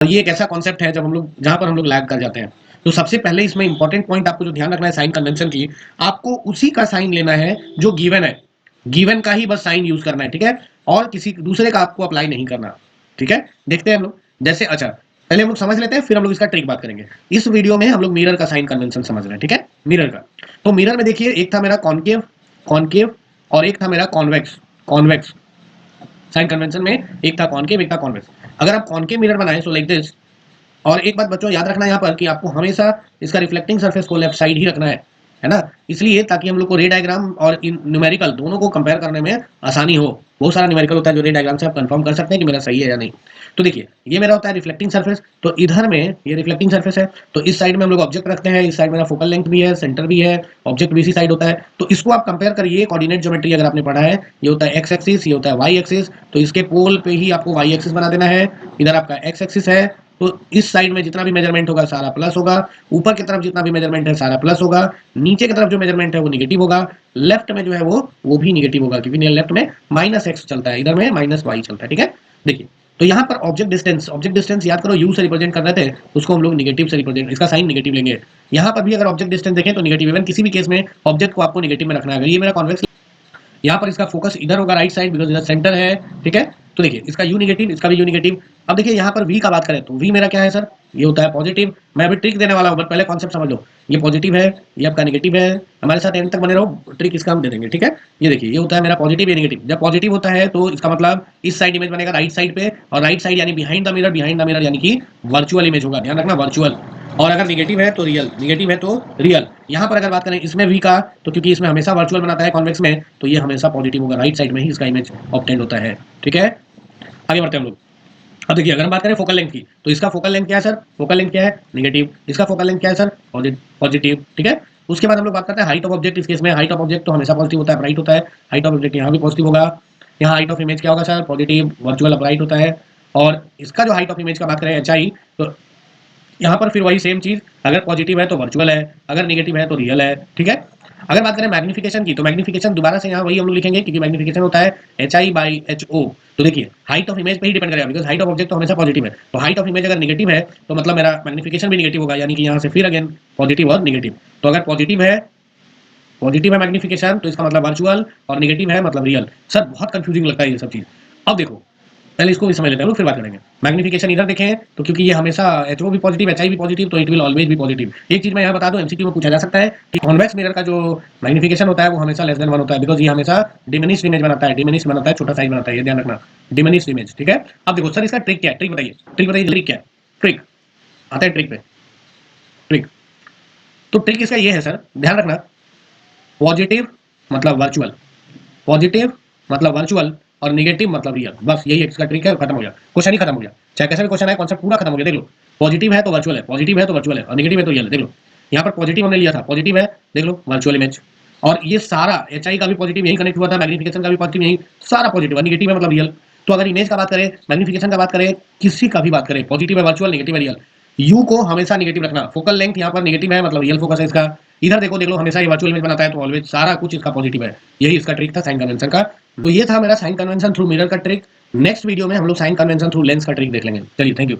और ये एक ऐसा कॉन्सेप्ट है जब हम लोग जहां पर हम लोग लैग कर जाते हैं। तो सबसे पहले इसमें इंपॉर्टेंट पॉइंट आपको जो ध्यान रखना है साइन कन्वेंशन की, आपको उसी का साइन लेना है जो गिवन है, गिवन का ही बस साइन यूज करना है, ठीक है, और किसी दूसरे का आपको अप्लाई नहीं करना, ठीक है। देखते हैं हम लोग, जैसे अच्छा पहले हम लोग समझ लेते हैं, फिर हम लोग इसका ट्रिक बात करेंगे। इस वीडियो में हम लोग मिरर का साइन कन्वेंशन समझ रहे हैं, ठीक है, मिरर का। तो मिरर में देखिए, एक था मेरा कॉनकेव, कॉनकेव, और एक था मेरा कॉन्वेक्स, कॉन्वेक्स। साइन कन्वेंशन में एक था कॉनकेव, एक था कॉन्वेक्स। अगर आप कॉनकेव मिरर बनाएं सो लाइक दिस, और एक बात बच्चों याद रखना यहाँ पर कि आपको हमेशा इसका रिफ्लेक्टिंग सरफेस को लेफ्ट साइड ही रखना है ना, इसलिए ताकि हम लोग को रे डायग्राम और इन न्यूमेरिकल दोनों को कंपेयर करने में आसानी हो। बहुत सारा न्यूमेरिकल होता है जो रे डायग्राम से आप कंफर्म कर सकते हैं कि मेरा सही है या नहीं। तो देखिए ये मेरा होता है रिफ्लेक्टिंग सरफेस, तो इधर में ये रिफ्लेक्टिंग सरफेस है, तो इस साइड में हम लोग ऑब्जेक्ट रखते हैं, इस साइड मेरा फोकल लेंथ भी है, सेंटर भी है, ऑब्जेक्ट भी इसी साइड होता है। तो इसको आप कंपेयर करिए, कोऑर्डिनेट ज्योमेट्री अगर आपने पढ़ा है, ये होता है एक्स एक्सिस, ये होता है वाई एक्सिस, तो इसके पोल पे ही आपको वाई एक्सिस बना देना है, इधर आपका एक्स एक्सिस है, तो इस साइड में जितना भी मेजरमेंट होगा सारा प्लस होगा, ऊपर की तरफ जितना भी मेजरमेंट है सारा प्लस होगा, नीचे की तरफ जो मेजरमेंट है वो निगेटिव होगा, लेफ्ट में जो है वो भी निगेटिव होगा, क्योंकि लेफ्ट में माइनस एक्स चलता है, इधर में माइनस वाई चलता है, ठीक है। देखिए तो यहाँ पर ऑब्जेक्ट डिस्टेंस याद करो, यू से रिप्रेजेंट कर रहे थे, उसको हम लोग निगेटिव से रिप्रेजेंट, इसका साइन निगेटिव लेंगे। यहाँ पर भी अगर ऑब्जेक्ट डिस्टेंस देखें तो निगेटिव, इवन किसी भी केस में ऑब्जेक्ट को आपको निगेटिव में रखना है। ये मेरा कॉन्वेक्स, यहाँ पर इसका फोकस इधर होगा राइट साइड, बिकॉज इधर सेंटर है, ठीक है। तो देखिए इसका यू निगेटिव, इसका भी यू निगेटिव। अब देखिए यहाँ पर वी का बात करें तो वी मेरा क्या है सर, ये होता है पॉजिटिव। मैं अभी ट्रिक देने वाला हूँ, बट पहले कॉन्सेप्ट समझ लो। ये पॉजिटिव है, ये आपका निगेटिव है, हमारे साथ एंड तक बने रहो, ट्रिक इसका हम दे देंगे, ठीक है। ये देखिए ये होता है मेरा पॉजिटिव, ये निगेटिव। जब पॉजिटिव होता है तो इसका मतलब इस साइड इमेज बनेगा राइट साइड पे, और राइट साइड यानी बिहाइंड द मिरर यानी कि वर्चुअल इमेज होगा, ध्यान रखना वर्चुअल। और अगर निगेटिव है तो रियल, निगेटिव है तो रियल। यहाँ पर अगर बात करें इसमें वी का, तो क्योंकि इसमें हमेशा वर्चुअल बनाता है कॉन्वेक्स में, तो ये हमेशा पॉजिटिव होगा, राइट साइड में ही इसका इमेज ऑब्टेंड होता है, ठीक है। आगे बढ़ते हैं हम लोग। अब देखिए अगर हम बात करें फोकल लेंथ की, तो इसका फोकल लेंथ क्या है सर, फोकल लेंथ क्या है निगेटिव, इसका फोकल लेंथ क्या है सर पॉजिटिव, ठीक है। उसके बाद हम लोग बात करते हैं हाइट ऑफ ऑब्जेक्ट। इस केस में हाइट ऑफ ऑब्जेक्ट तो हमेशा पॉजिटिव होता है, राइट होता है। हाइट ऑफ ऑब्जेक्ट यहाँ भी पॉजिटिव होगा। यहाँ हाइट ऑफ इमेज क्या होगा सर, पॉजिटिव, वर्चुअल अपराइट होता है। और इसका जो हाइट ऑफ इमेज का बात करें एच आई, तो यहाँ पर फिर वही सेम चीज, अगर पॉजिटिव है तो वर्चुअल है, अगर निगेटिव है तो रियल है, ठीक है। अगर बात करें मैग्निफिकेशन की, तो मैग्निफिकेशन दोबारा से यहाँ वही हम लोग लिखेंगे, क्योंकि मैग्निफिकेशन होता है H I by H O. तो देखिए हाइट ऑफ इमेज पे ही डिपेंड करेगा, बिकॉज हाइट ऑफ ऑब्जेक्ट तो हमेशा पॉजिटिव है, तो हाइट ऑफ इमेज अगर निगेटिव है तो मतलब मेरा मैग्निफिकेशन भी निगेटिव होगा, यानी कि यहाँ से फिर अगेन पॉजिटिव और निगेटिव। तो अगर पॉजिटिव है मैग्निफिकेशन तो इसका मतलब वर्चुअल, और निगेटिव है मतलब रियल। सर बहुत कंफ्यूजिंग लगता है ये सब चीज। अब देखो पहले इसको भी समझ लेते हैं, फिर बात करेंगे। मैग्निफिकेशन इधर देखें तो क्योंकि ये हमेशा एच ओ भी पॉजिटिव, एच आई भी पॉजिटिव, तो इट विल ऑलवेज भी पॉजिटिव। एक चीज मैं यहाँ बता दूं, एमसीक्यू में पूछा जा सकता है कि कॉन्वेक्स मिरर का जो मैग्निफिकेशन होता है वो हमेशा लेस देन 1 होता है, बिकॉज ये हमेशा डिमिनिश्ड इमेज बनाता है, डिमिनिश्ड बनाता है, छोटा साइज बनाता है, ये ध्यान रखना, डिमिनिश्ड इमेज, ठीक है। अब देखो सर इसका ट्रिक क्या है, ट्रिक बताइए, ट्रिक बताइए, ट्रिक क्या है, ट्रिक आता है ट्रिक पे, ट्रिक। तो ट्रिक इसका ये है सर, ध्यान रखना, पॉजिटिव मतलब वर्चुअल, पॉजिटिव मतलब वर्चुअल, और निगेटिव मतलब रियल, बस यही इसका ट्रिक है, खत्म हो गया, क्वेश्चन ही खत्म हो गया। चाहे कैसे भी क्वेश्चन है, कॉन्सेप्ट पूरा खत्म हो गया। देख लो, पॉजिटिव है तो वर्चुअल है, पॉजिटिव है तो वर्चुअल है, और निगेटिव है तो रियल है। देख लो यहाँ पर पॉजिटिव हमने लिया था, पॉजिटिव है, देख लो वर्चुअल इमेज, और ये सारा एच आई का भी पॉजिटिव यही कनेक्ट हुआ था, मैग्निफिकेशन का भी पॉजिटिव यही, सारा पॉजिटिव है, निगेटिव है मतलब रियल। तो अगर इमेज का बात करें, मैग्निफिकेशन का बात करें, किसी का भी बात करें, पॉजिटिव है वर्चुअल, निगेटिव है रियल, यू को हमेशा निगेटिव रखना। फोकल लेंथ यहाँ पर निगेटिव है मतलब रियल फोकस है इसका। इधर देखो, देख लो हमेशा ये वर्चुअल इमेज बनाता है, तो ऑलवेज सारा कुछ इसका पॉजिटिव है। यही इसका ट्रिक था साइन कन्वेंशन का। तो ये था मेरा साइन कन्वेंशन थ्रू मिरर का ट्रिक। नेक्स्ट वीडियो में हम लोग साइन कन्वेंशन थ्रू लेंस का ट्रिक देख लेंगे। चलिए, थैंक यू।